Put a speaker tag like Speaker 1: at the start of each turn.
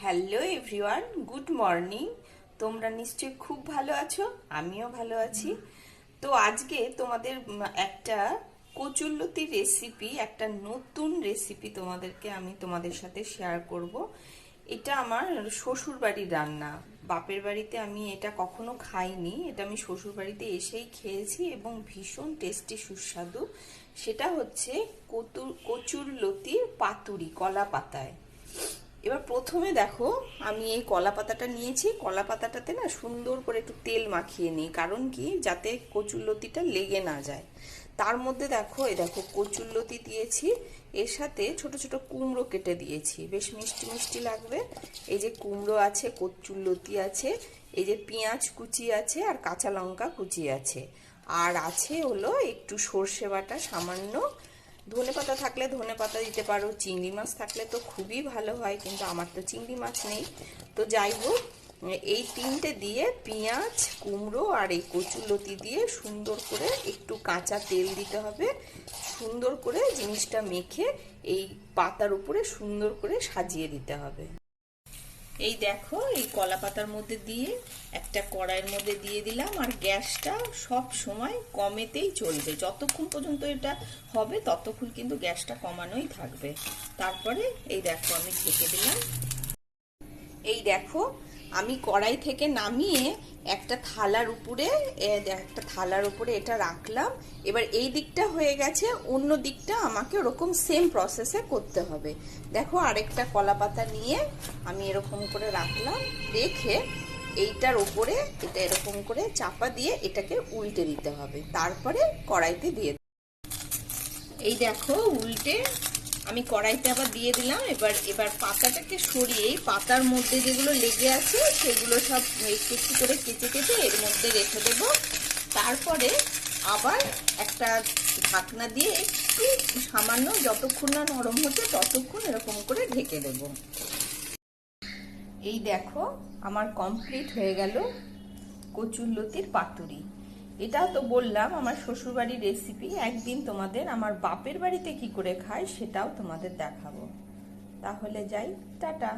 Speaker 1: Hello everyone, good morning. তোমরা নিশ্চয়ই খুব ভালো আছো, আমিও ভালো আছি। তো আজকে তোমাদের একটা কচুরলতির রেসিপি, একটা নতুন রেসিপি তোমাদের সাথে শেয়ার করব। এটা আমার শ্বশুর বাড়ির রান্না। বাপের বাড়িতে আমি এটা কখনো খাইনি, এটা আমি শ্বশুর বাড়িতে এসেই খেয়েছি এবং ভীষণ টেস্টি, সুস্বাদু। সেটা হচ্ছে কচুরলতির পাতুরি, কলা পাতায়। এবার প্রথমে দেখো, আমি এই কলা পাতাটা নিয়েছি। কলা পাতাটাতে না সুন্দর করে একটু তেল মাখিয়ে নিই, কারণ কি, যাতে কচুরলতিটা লেগে না যায়। তার মধ্যে দেখো, এই দেখো কচুরলতি দিয়েছি, এর সাথে ছোট ছোট কুমড়ো কেটে দিয়েছি, বেশ মিষ্টি মিষ্টি লাগবে। এই যে কুমড়ো আছে, কচুরলতি আছে, এই যে পেঁয়াজ কুচি আছে, আর কাঁচা লঙ্কা কুচি আছে, আর আছে হলো একটু সর্ষে বাটা সামান্য। ধনেপাতা থাকলে ধনেপাতা দিতে পারো, চিংড়ি মাছ থাকলে তো খুবই ভালো হয়, কিন্তু আমার তো চিংড়ি মাছ নেই। তো যাই হোক, এই তিনটে দিয়ে পেঁয়াজ, কুমড়ো আর এই কচুরলতি দিয়ে সুন্দর করে একটু কাঁচা তেল দিতে হবে। সুন্দর করে জিনিসটা মেখে এই পাতার উপরে সুন্দর করে সাজিয়ে দিতে হবে। এই দেখো, এই কলা পাতার মধ্যে দিয়ে একটা কড়াইয়ের মধ্যে দিয়ে দিলাম, আর গ্যাসটা সব সময় কমেতেই চলবে। যতক্ষণ পর্যন্ত এটা হবে ততক্ষণ কিন্তু গ্যাসটা কমানোই থাকবে। তারপরে এই দেখো, আমি ঢেকে দিলাম। এই দেখো, আমি কড়াই থেকে নামিয়ে একটা থালার উপরে এটা রাখলাম। এবার এই দিকটা হয়ে গেছে, অন্য দিকটা আমাকে ওরকম সেম প্রসেসে করতে হবে। দেখো, আরেকটা কলা পাতা নিয়ে আমি এরকম করে রাখলাম, রেখে এইটার ওপরে এটা এরকম করে চাপা দিয়ে এটাকে উল্টে দিতে হবে, তারপরে কড়াইতে দিয়ে। এই দেখো, উল্টে আমি কড়াইতে আবার দিয়ে দিলাম। এবার পাতাটাকে সরিয়ে পাতার মধ্যে যেগুলো লেগে আছে সেগুলো সব একটু একটু করে কেটে কেটে এর মধ্যে রেখে দেব। তারপরে আবার একটা ঢাকনা দিয়ে একটু সামান্য, যতক্ষণ না নরম হচ্ছে ততক্ষণ এরকম করে ঢেকে দেব। এই দেখো, আমার কমপ্লিট হয়ে গেল কচুরলতির পাতুরি। এটা তো বললাম আমার শ্বশুরবাড়ির রেসিপি, একদিন তোমাদের আমার বাপের বাড়িতে কি করে খায় সেটাও তোমাদের দেখাবো। তাহলে যাই, টাটা।